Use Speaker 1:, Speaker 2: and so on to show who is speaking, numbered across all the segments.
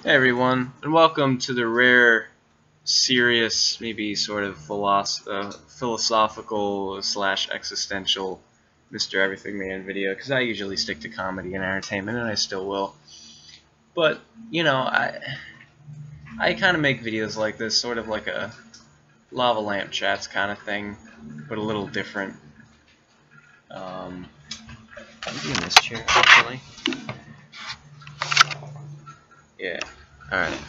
Speaker 1: Hey everyone, and welcome to the rare, serious, maybe sort of philosophical slash existential Mr. Everything Man video, because I usually stick to comedy and entertainment, and I still will. But, you know, I kind of make videos like this, sort of like a lava lamp chats kind of thing, but a little different. Maybe in this chair, actually. Yeah, alright.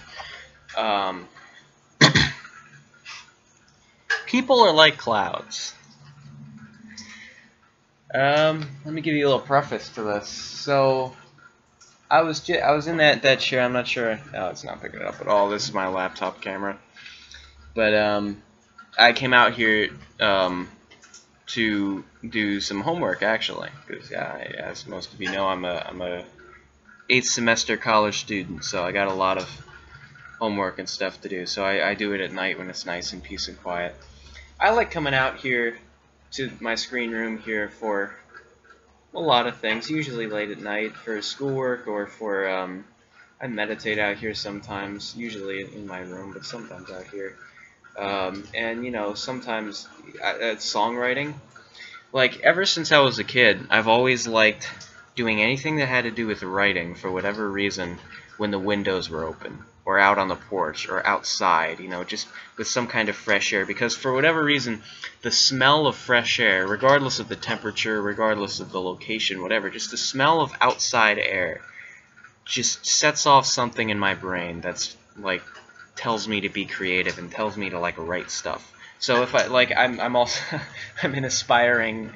Speaker 1: People are like clouds. Let me give you a little preface to this. So, I was in that chair. I'm not sure. Oh, it's not picking it up at all. This is my laptop camera. But I came out here to do some homework actually, because as most of you know, I'm a 8th semester college student, so I got a lot of homework and stuff to do. So I do it at night when it's nice and peace and quiet. I like coming out here to my screen room here for a lot of things, usually late at night for schoolwork or for, I meditate out here sometimes, usually in my room, but sometimes out here. And, you know, sometimes songwriting. Like, ever since I was a kid, I've always liked doing anything that had to do with writing for whatever reason when the windows were open, or out on the porch, or outside, you know, just with some kind of fresh air, because for whatever reason, the smell of fresh air, regardless of the temperature, regardless of the location, whatever, just the smell of outside air just sets off something in my brain that's, like, tells me to be creative and tells me to, like, write stuff. So if I'm also, I'm an aspiring,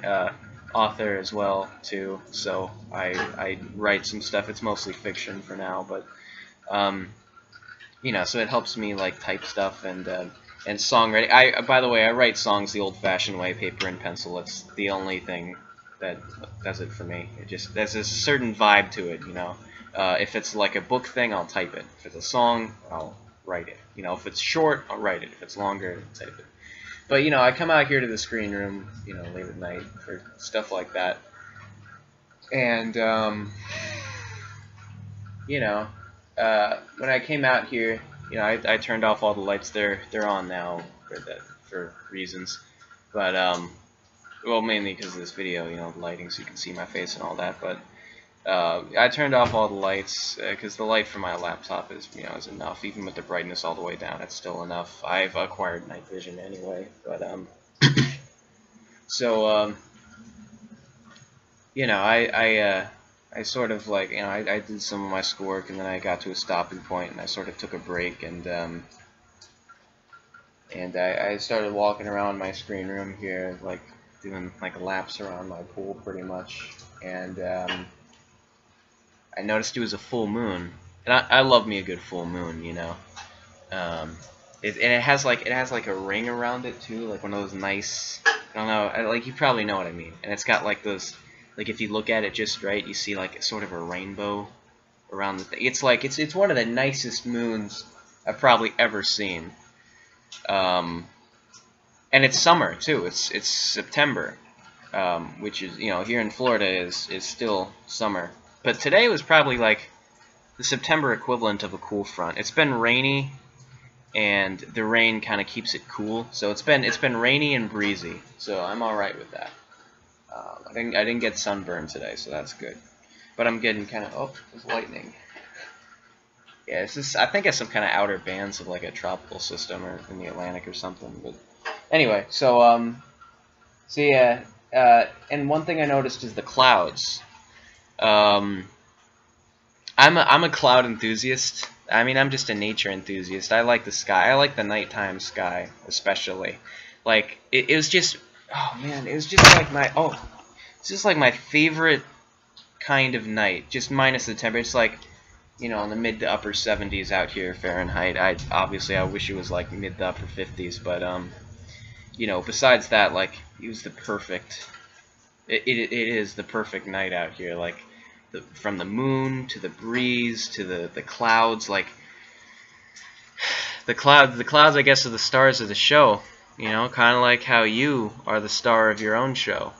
Speaker 1: author as well too, so I write some stuff. It's mostly fiction for now, but you know, so it helps me like type stuff and songwriting. By the way, I write songs the old-fashioned way, paper and pencil. It's the only thing that does it for me. It just there's a certain vibe to it, you know. If it's like a book thing, I'll type it. If it's a song, I'll write it. You know, if it's short, I'll write it. If it's longer, I'll type it. But, you know, I come out here to the screen room, you know, late at night for stuff like that. And, you know, when I came out here, you know, I turned off all the lights. They're on now for reasons. But, well, mainly because of this video, you know, the lighting so you can see my face and all that. But I turned off all the lights because the light from my laptop is, you know, is enough. Even with the brightness all the way down, it's still enough. I've acquired night vision anyway, but so you know, I sort of like, you know, I did some of my schoolwork and then I got to a stopping point and I sort of took a break and I started walking around my screen room here, like doing like laps around my pool pretty much, and I noticed it was a full moon, and I love me a good full moon, you know. And it has like a ring around it too, like one of those nice, I don't know, like you probably know what I mean. And it's got like those, like if you look at it just right, you see like sort of a rainbow around the thing. It's like it's one of the nicest moons I've probably ever seen. And it's summer too. It's September, which is, you know, here in Florida is still summer. But today was probably like the September equivalent of a cool front. It's been rainy, and the rain kind of keeps it cool. So it's been rainy and breezy. So I'm all right with that. I didn't get sunburned today, so that's good. But I'm getting kind of, oh, there's lightning. Yeah, it's just, I think it's some kind of outer bands of like a tropical system or in the Atlantic or something. But anyway, so yeah, and one thing I noticed is the clouds. I'm a cloud enthusiast. I mean, I'm just a nature enthusiast. I like the sky. I like the nighttime sky, especially. Like it was just, oh man, it was just like it's just like my favorite kind of night. Just minus the temperature. It's like, you know, in the mid to upper 70s out here Fahrenheit. I wish it was like mid to upper 50s, but you know, besides that, like it was the perfect. It is the perfect night out here. Like. From the moon to the breeze to the clouds, like the clouds I guess are the stars of the show, you know, kind of like how you are the star of your own show,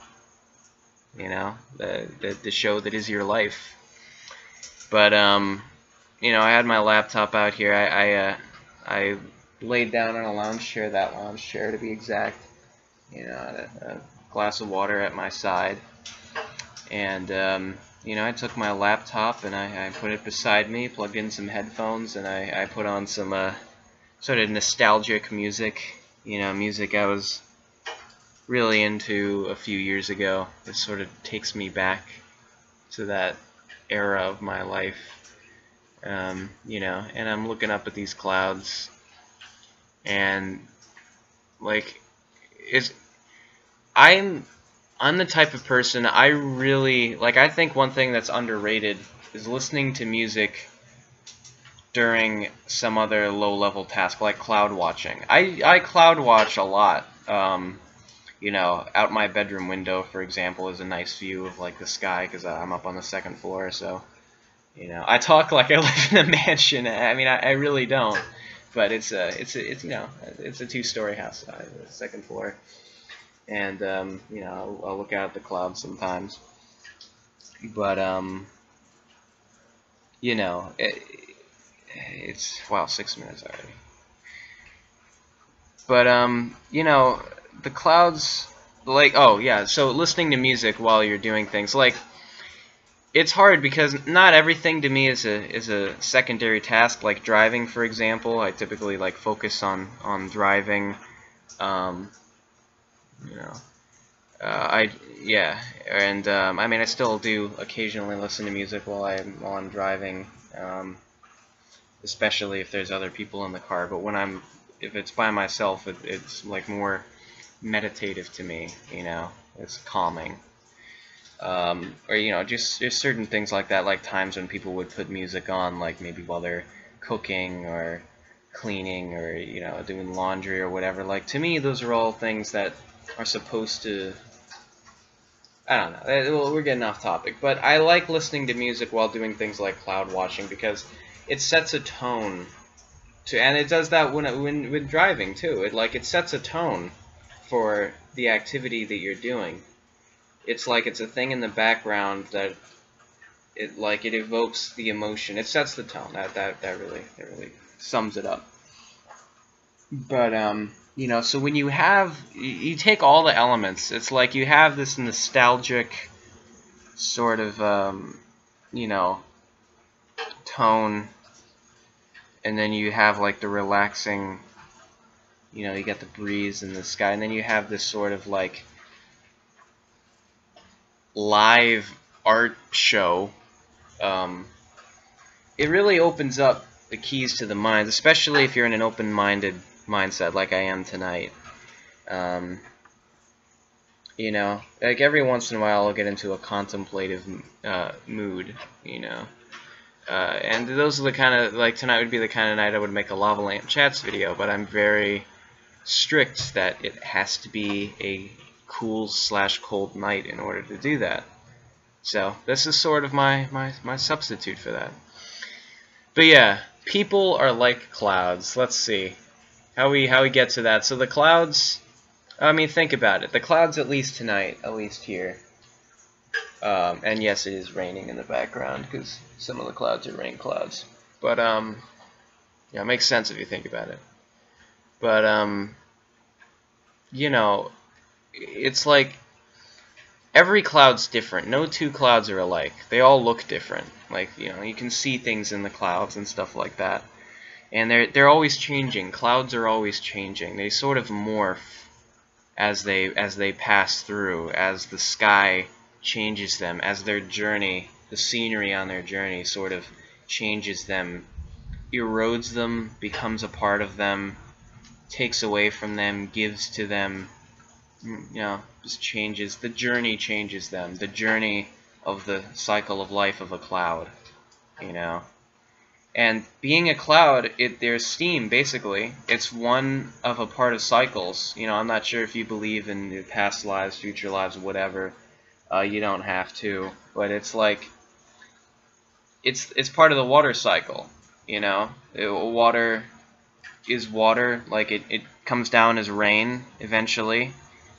Speaker 1: you know, the show that is your life. But you know, I had my laptop out here. I laid down on a lounge chair, that lounge chair to be exact. You know, a glass of water at my side, and you know, I took my laptop and I put it beside me, plugged in some headphones, and I put on some sort of nostalgic music. You know, music I was really into a few years ago. It sort of takes me back to that era of my life. You know, and I'm looking up at these clouds, and like, I'm the type of person, I really like. I think one thing that's underrated is listening to music during some other low-level task, like cloud watching. I cloud watch a lot. You know, out my bedroom window, for example, is a nice view of like the sky because I'm up on the second floor. So, you know, I talk like I live in a mansion. I mean, I really don't, but it's you know, it's a two-story house, the second floor, and you know, I'll look out at the clouds sometimes. But you know, it's wow, 6 minutes already. But you know, the clouds, like, oh yeah, so listening to music while you're doing things, like, it's hard because not everything to me is a secondary task. Like driving, for example, I typically like focus on driving. You know, yeah, and I mean, I still do occasionally listen to music while I'm driving, especially if there's other people in the car. But if it's by myself, it's like more meditative to me. You know, it's calming. Or, you know, just certain things like that, like times when people would put music on, like maybe while they're cooking or cleaning or, you know, doing laundry or whatever. Like, to me, those are all things that are supposed to, I don't know, well, we're getting off topic, but I like listening to music while doing things like cloud watching because it sets a tone and it does that when driving too. It sets a tone for the activity that you're doing. It's like it's a thing in the background that it evokes the emotion. It sets the tone. That really sums it up. But you know, so when you take all the elements, it's like you have this nostalgic sort of you know, tone, and then you have like the relaxing, you know, you get the breeze in the sky, and then you have this sort of like live art show. It really opens up the keys to the mind, especially if you're in an open-minded mindset like I am tonight. You know, like every once in a while I'll get into a contemplative mood, you know. And those are the kind of, like, tonight would be the kind of night I would make a Lava Lamp Chats video, but I'm very strict that it has to be a cool/cold night in order to do that. So this is sort of my substitute for that. But yeah, people are like clouds. Let's see how we get to that. So the clouds, I mean, think about it. The clouds, at least tonight, at least here. And yes, it is raining in the background because some of the clouds are rain clouds. But yeah, it makes sense if you think about it. But you know, it's like every cloud's different. No two clouds are alike. They all look different. Like, you know, you can see things in the clouds and stuff like that. And they're always changing. Clouds are always changing. They sort of morph as they pass through, as the sky changes them, as their journey, the scenery on their journey sort of changes them, erodes them, becomes a part of them, takes away from them, gives to them, you know, just changes. The journey changes them. The journey of the cycle of life of a cloud, you know. And being a cloud, there's steam, basically. It's one of a part of cycles. You know, I'm not sure if you believe in past lives, future lives, whatever. You don't have to. But it's like, it's part of the water cycle, you know. Water is water. Like, it comes down as rain, eventually.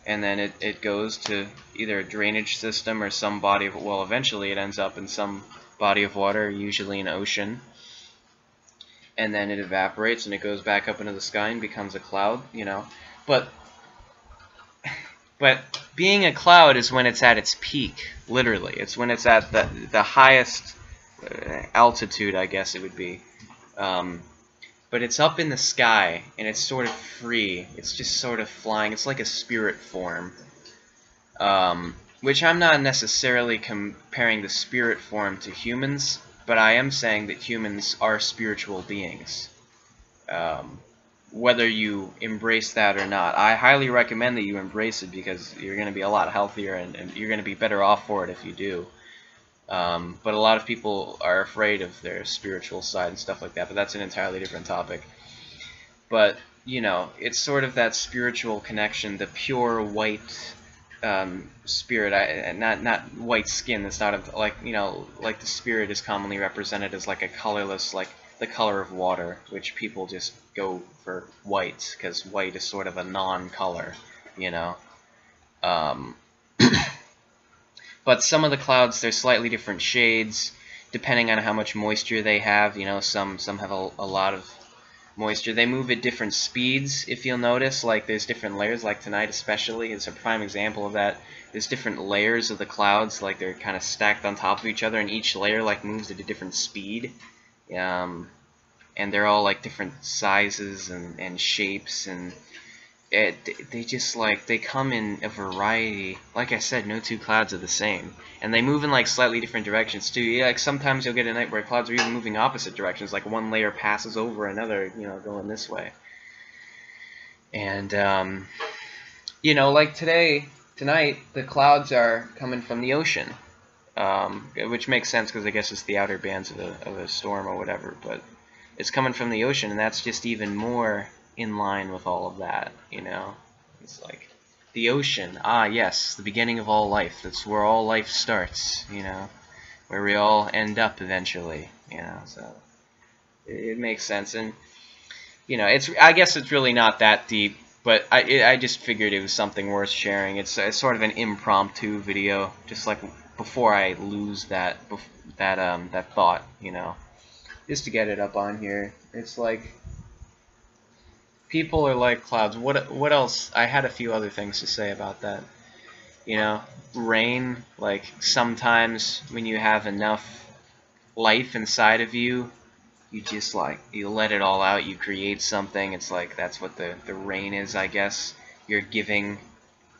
Speaker 1: And then it goes to either a drainage system or some body of, well, eventually it ends up in some body of water, usually an ocean. and then it evaporates and it goes back up into the sky and becomes a cloud, you know. But being a cloud is when it's at its peak, literally. It's when it's at the highest altitude, I guess it would be. But it's up in the sky, and it's sort of free. It's just sort of flying. It's like a spirit form. Which I'm not necessarily comparing the spirit form to humans, but I am saying that humans are spiritual beings. Whether you embrace that or not. I highly recommend that you embrace it, because you're going to be a lot healthier, and you're going to be better off for it if you do. But a lot of people are afraid of their spiritual side and stuff like that, but that's an entirely different topic. But, you know, it's sort of that spiritual connection, the pure white spirit, not white skin. That's not like, you know, like the spirit is commonly represented as like a colorless, like the color of water, which people just go for white, because white is sort of a non-color, you know. But some of the clouds, they're slightly different shades, depending on how much moisture they have. You know, some have a lot of moisture. They move at different speeds, if you'll notice. Like, there's different layers, like tonight especially. It's a prime example of that. There's different layers of the clouds, like they're kind of stacked on top of each other, and each layer like moves at a different speed. And they're all like different sizes and shapes, and they just like, they come in a variety. Like I said, no two clouds are the same, and they move in like slightly different directions too. Yeah, like sometimes you'll get a night where clouds are even moving opposite directions, like one layer passes over another, you know, going this way. And you know, like tonight the clouds are coming from the ocean, which makes sense because I guess it's the outer bands of a storm or whatever, but it's coming from the ocean, and that's just even more in line with all of that, you know. It's like the ocean, yes, the beginning of all life. That's where all life starts, you know, where we all end up eventually, you know. So it makes sense. And you know, I guess it's really not that deep, but I just figured it was something worth sharing. It's sort of an impromptu video, just like before I lose that thought, you know, just to get it up on here. It's like, people are like clouds. What else? I had a few other things to say about that. You know, rain, like sometimes when you have enough life inside of you, you just like, you let it all out, you create something. It's like, that's what the rain is, I guess. You're giving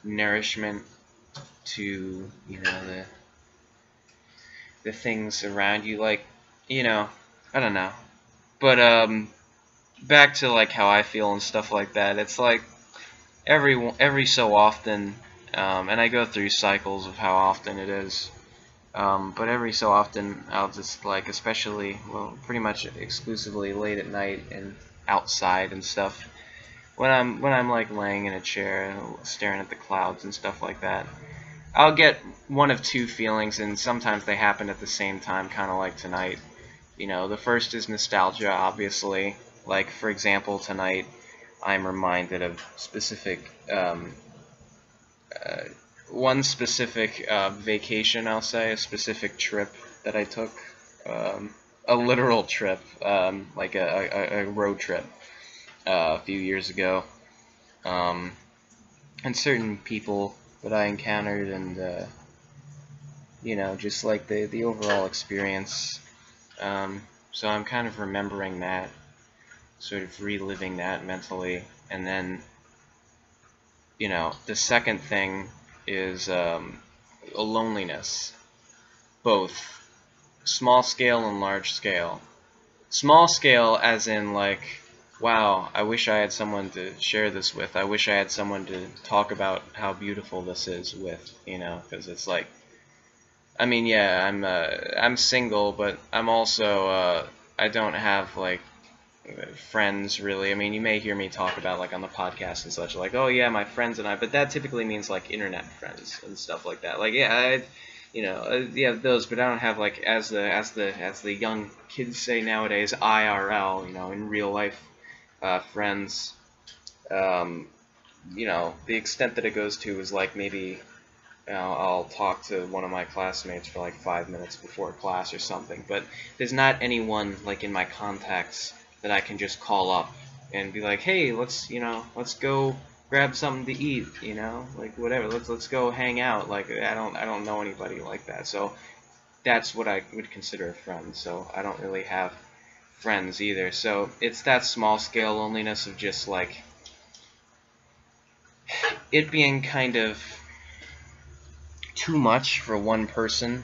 Speaker 1: nourishment to, you know, the things around you, like, you know, I don't know. But back to like how I feel and stuff like that. It's like every so often, and I go through cycles of how often it is, but every so often I'll just like, especially, well, pretty much exclusively late at night and outside and stuff, when I'm like laying in a chair staring at the clouds and stuff like that, I'll get one of two feelings, and sometimes they happen at the same time, kind of like tonight. You know, the first is nostalgia, obviously. Like, for example, tonight I'm reminded of one specific vacation, I'll say, a specific trip that I took, a literal trip, like a road trip a few years ago, and certain people that I encountered, and you know, just like the overall experience. So I'm kind of remembering that, sort of reliving that mentally. And then, you know, the second thing is a loneliness, both small scale and large scale. Small scale as in like, wow, I wish I had someone to share this with. I wish I had someone to talk about how beautiful this is with, you know, because it's like, I mean, yeah, I'm single, but I'm also I don't have like friends really. I mean, you may hear me talk about like on the podcast and such, like, oh yeah, my friends and I, but that typically means like internet friends and stuff like that. Like, yeah, you know, yeah, those, but I don't have like, as the young kids say nowadays, IRL, you know, in real life friends. You know, the extent that it goes to is like, maybe I'll talk to one of my classmates for like 5 minutes before class or something, but there's not anyone like in my contacts that I can just call up and be like, hey, let's go grab something to eat, like whatever. Let's go hang out. Like I don't know anybody like that. So that's what I would consider a friend. So I don't really have friends either. So it's that small scale loneliness of just like it being kind of too much for one person.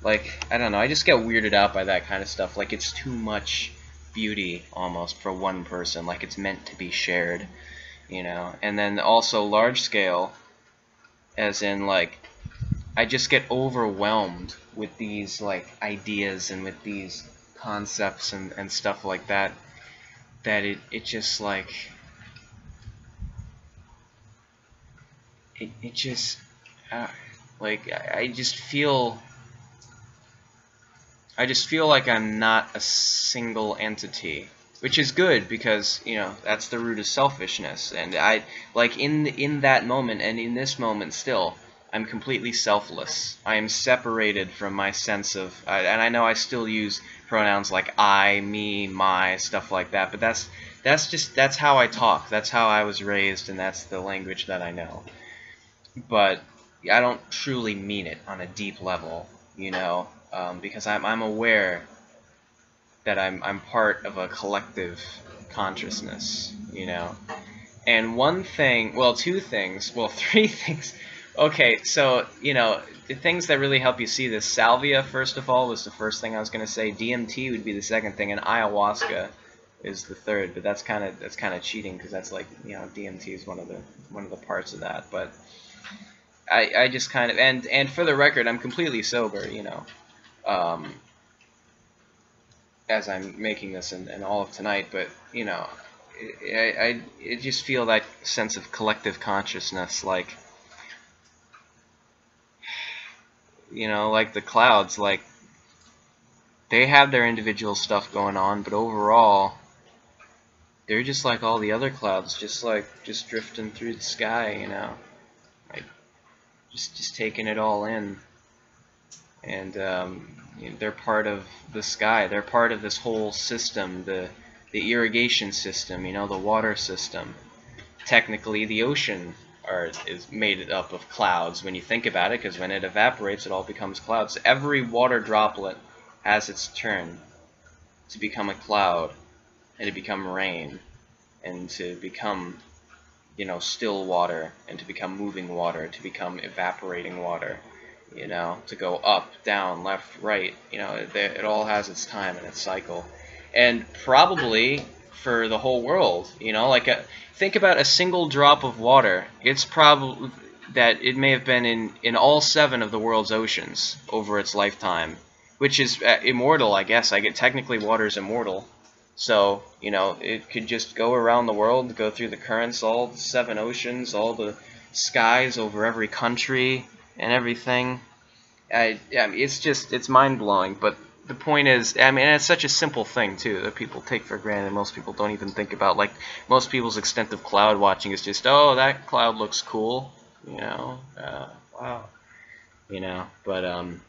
Speaker 1: Like, I don't know, I just get weirded out by that kind of stuff. Like, it's too much beauty almost for one person. Like, it's meant to be shared, And then also large scale, as in, like, I just get overwhelmed with these, like, ideas and with these concepts and stuff like that, that it just, like, it just, like, I just feel like I'm not a single entity, which is good because, that's the root of selfishness. And I, like, in that moment and in this moment still, I'm completely selfless. I am separated from my sense of, and I know I still use pronouns like I, me, my, stuff like that, but that's how I talk. That's how I was raised, and that's the language that I know. But I don't truly mean it on a deep level, because I'm aware that I'm part of a collective consciousness, And one thing, well, two things, well, three things. Okay, so, the things that really help you see this, salvia, first of all, was the first thing I was going to say. DMT would be the second thing, and ayahuasca is the third. But that's kind of cheating because that's like, DMT is one of the parts of that. But I just kind of, and for the record, I'm completely sober, as I'm making this and all of tonight, but, I just feel that sense of collective consciousness, like, like the clouds, like, they have their individual stuff going on, but overall, they're just like all the other clouds, just drifting through the sky, like, just taking it all in, and they're part of the sky. They're part of this whole system, the irrigation system, the water system. Technically, the ocean is made up of clouds when you think about it, because when it evaporates, it all becomes clouds. Every water droplet has its turn to become a cloud, and to become rain, and to become, still water, and to become moving water, to become evaporating water, to go up, down, left, right. It all has its time and its cycle. And probably for the whole world, like think about a single drop of water. It's probably that it may have been in all 7 of the world's oceans over its lifetime, which is immortal, I guess. Technically water is immortal. So, it could just go around the world, go through the currents, all the 7 oceans, all the skies over every country and everything. It's mind-blowing, but the point is, it's such a simple thing, too, that people take for granted. Most people don't even think about. Like, most people's extent of cloud watching is just, oh, that cloud looks cool, wow, but, I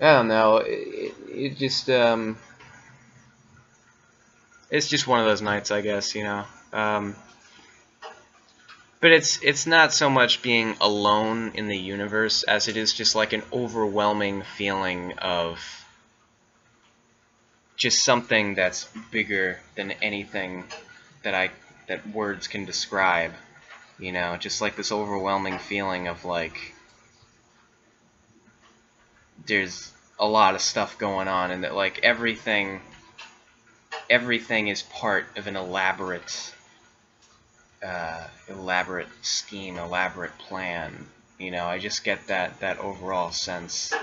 Speaker 1: don't know, it just, it's just one of those nights, I guess, but it's not so much being alone in the universe as it is just like an overwhelming feeling of just something that's bigger than anything that words can describe, just like this overwhelming feeling of like there's a lot of stuff going on, and that like everything is part of an elaborate scheme, elaborate plan. I just get that overall sense.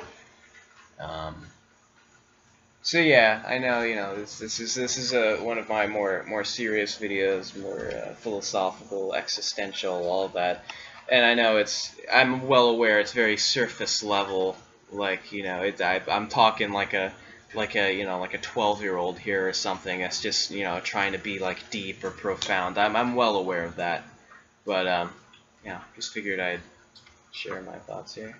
Speaker 1: So yeah, I know. This is one of my more serious videos, more philosophical, existential, all of that. And I know I'm well aware it's very surface level. Like I'm talking like a 12-year-old here or something that's just trying to be like deep or profound. I'm well aware of that, but just figured I'd share my thoughts here.